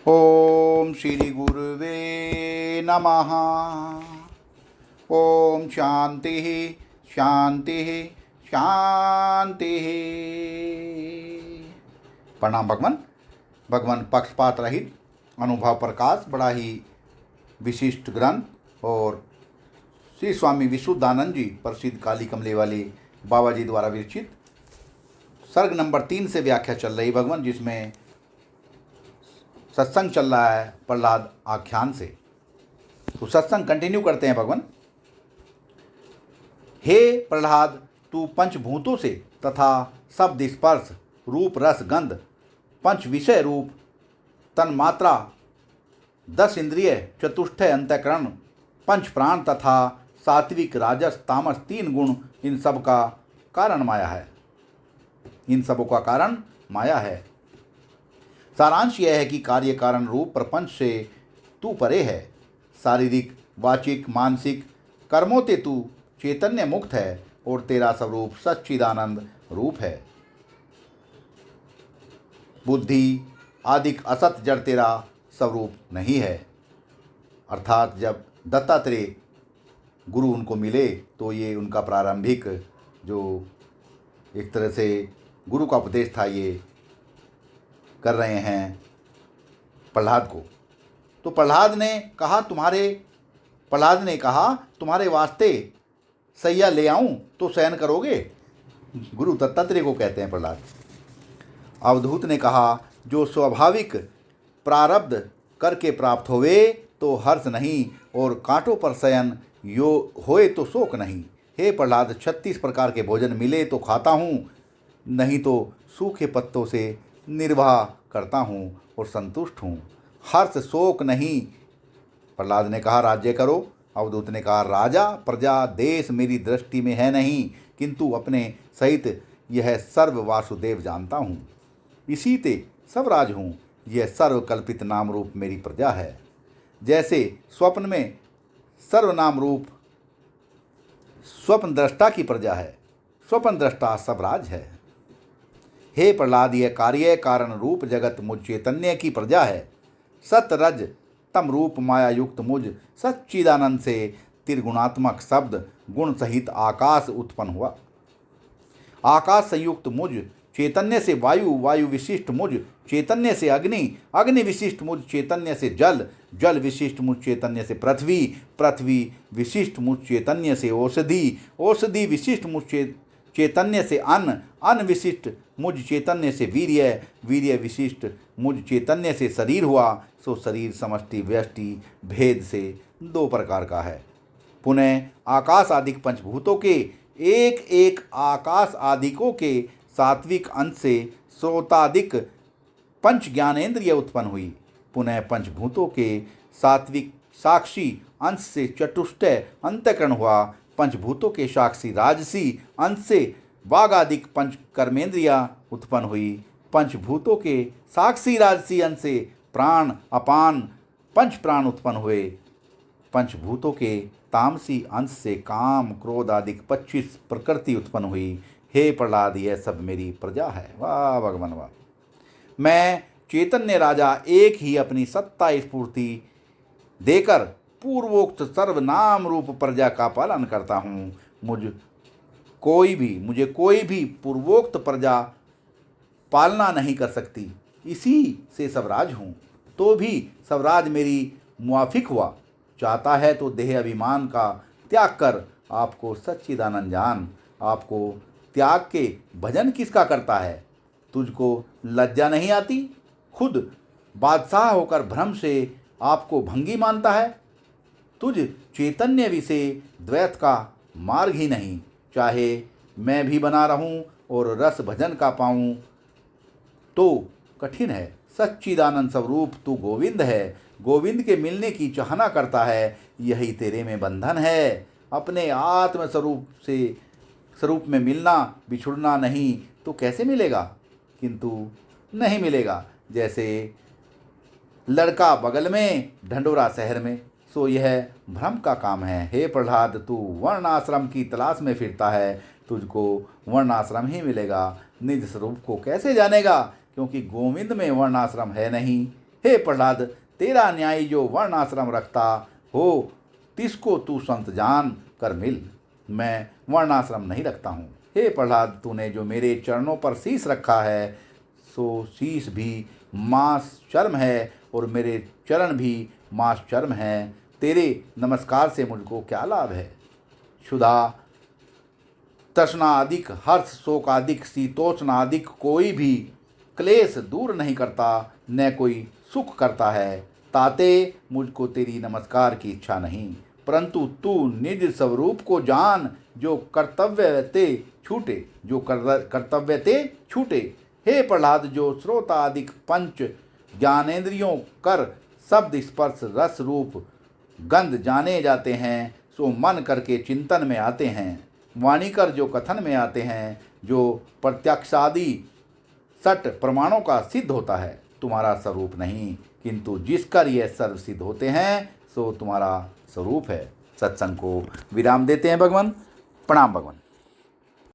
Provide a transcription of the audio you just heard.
ओम श्री गुरुवे नमः। ओम शांति शांति शांति। प्रणाम भगवान। भगवान पक्षपात रहित अनुभव प्रकाश बड़ा ही विशिष्ट ग्रंथ और श्री स्वामी विशुद्धानंद जी प्रसिद्ध काली कमले वाले बाबा जी द्वारा विरचित सर्ग नंबर 3 से व्याख्या चल रही भगवान, जिसमें सत्संग चल रहा है प्रहलाद आख्यान से। तो सत्संग कंटिन्यू करते हैं भगवान। हे प्रहलाद, तू पंचभूतों से तथा शब्द स्पर्श रूप रस गंध पंच विषय रूप तन्मात्रा 10 इंद्रिय चतुष्टय अंतःकरण पंच प्राण तथा सात्विक राजस तामस 3 गुण, इन सब का कारण माया है। इन सबों का कारण माया है। सारांश यह है कि कार्य कारण रूप प्रपंच से तू परे है। शारीरिक वाचिक मानसिक कर्मों से तू चैतन्य मुक्त है और तेरा स्वरूप सच्चिदानंद रूप है। बुद्धि आदिक असत जड़ तेरा स्वरूप नहीं है। अर्थात जब दत्तात्रेय गुरु उनको मिले तो ये उनका प्रारंभिक जो एक तरह से गुरु का उपदेश था ये कर रहे हैं प्रहलाद को। तो प्रहलाद ने कहा तुम्हारे वास्ते सैया ले आऊं तो शयन करोगे। गुरु दत्तात्रेय को कहते हैं प्रहलाद। अवधूत ने कहा जो स्वाभाविक प्रारब्ध करके प्राप्त होवे तो हर्ष नहीं और कांटों पर शयन यो होए तो शोक नहीं। हे प्रहलाद, 36 प्रकार के भोजन मिले तो खाता हूँ, नहीं तो सूखे पत्तों से निर्वाह करता हूँ और संतुष्ट हूँ। हर्ष शोक नहीं। प्रहलाद ने कहा राज्य करो। अवधूत ने कहा राजा प्रजा देश मेरी दृष्टि में है नहीं, किंतु अपने सहित यह सर्व वासुदेव जानता हूँ। इसी ते सब राज हूँ। यह सर्वकल्पित नाम रूप मेरी प्रजा है। जैसे स्वप्न में सर्वनाम रूप स्वप्न दृष्टा की प्रजा है, स्वप्न दृष्टा सब राज है। हे प्रहलाद, यह कार्य कारण रूप जगत मुझ चैतन्य की प्रजा है। सत रज तम रूप माया युक्त मुझ सच्चिदानंद से त्रिगुणात्मक शब्द गुण सहित आकाश उत्पन्न हुआ। आकाश संयुक्त मुझ चैतन्य से वायु, वायु विशिष्ट मुझ चैतन्य से अग्नि, अग्नि विशिष्ट मुझ चैतन्य से जल, जल विशिष्ट मुझ चैतन्य से पृथ्वी, पृथ्वी विशिष्ट मुझ चैतन्य से औषधि, औषधि विशिष्ट मुझ चैतन्य से अन्न, अन्न विशिष्ट मुझ चैतन्य से वीर्य, वीर्य विशिष्ट मुझ चैतन्य से शरीर हुआ। सो शरीर समष्टि व्यष्टि भेद से 2 प्रकार का है। पुनः आकाश आदिक पंचभूतों के एक एक आकाश आदिकों के सात्विक अंश से श्रोतादिक पंच ज्ञानेन्द्रिय उत्पन्न हुई। पुनः पंचभूतों के सात्विक साक्षी अंश से चतुष्टय अंतःकरण हुआ। पंचभूतों के साक्षी राजसी अंश से वागादिक पंच कर्मेंद्रिया उत्पन्न हुई। पंचभूतों के साक्षी राजसी अंश से प्राण अपान पंच प्राण उत्पन्न हुए। पंचभूतों के तामसी अंश से काम क्रोध आदि 25 प्रकृति उत्पन्न हुई। हे प्रहलाद, यह सब मेरी प्रजा है। वाह भगवान वाह। मैं चैतन्य राजा एक ही अपनी सत्ता स्फूर्ति देकर पूर्वोक्त सर्वनाम रूप प्रजा का पालन करता हूँ। मुझे कोई भी पूर्वोक्त प्रजा पालना नहीं कर सकती। इसी से स्वराज हूँ, तो भी स्वराज मेरी मुआफिक हुआ। चाहता है तो देह अभिमान का त्याग कर आपको सच्चिदानंद जान। आपको त्याग के भजन किसका करता है? तुझको लज्जा नहीं आती? खुद बादशाह होकर भ्रम से आपको भंगी मानता है। तुझ चैतन्य विषय द्वैत का मार्ग ही नहीं। चाहे मैं भी बना रहूं और रस भजन का पाऊं तो कठिन है। सच्चिदानंद स्वरूप तू गोविंद है। गोविंद के मिलने की चाहना करता है, यही तेरे में बंधन है। अपने आत्म स्वरूप में मिलना बिछुड़ना नहीं तो कैसे मिलेगा? किंतु नहीं मिलेगा। जैसे लड़का बगल में ढंडोरा शहर में, सो यह भ्रम का काम है। हे प्रहलाद, तू वर्ण आश्रम की तलाश में फिरता है, तुझको वर्ण आश्रम ही मिलेगा। निज स्वरूप को कैसे जानेगा? क्योंकि गोविंद में वर्ण आश्रम है नहीं। हे प्रहलाद, तेरा न्यायी जो वर्ण आश्रम रखता हो तिसको तू संत जान कर मिल। मैं वर्णाश्रम नहीं रखता हूँ। हे प्रहलाद, तूने जो मेरे चरणों पर शीश रखा है सो शीश भी मांस चर्म है और मेरे चरण भी मांस चर्म हैं। तेरे नमस्कार से मुझको क्या लाभ है? क्षुधा तृष्णादिक, हर्ष शोकादिक, शीतोष्णादिक कोई भी क्लेश दूर नहीं करता, न कोई सुख करता है। ताते, मुझको तेरी नमस्कार की इच्छा नहीं, परंतु तू निज स्वरूप को जान जो कर्तव्य ते छूटे। हे प्रहलाद, जो श्रोतादिक पंच ज्ञानेन्द्रियों कर शब्द स्पर्श रस रूप गंध जाने जाते हैं सो मन करके चिंतन में आते हैं। वाणी कर जो कथन में आते हैं, जो प्रत्यक्षादि सट प्रमाणों का सिद्ध होता है, तुम्हारा स्वरूप नहीं, किंतु जिसकर यह सर्व सिद्ध होते हैं सो तुम्हारा स्वरूप है। सत्संग को विराम देते हैं भगवान। प्रणाम भगवान।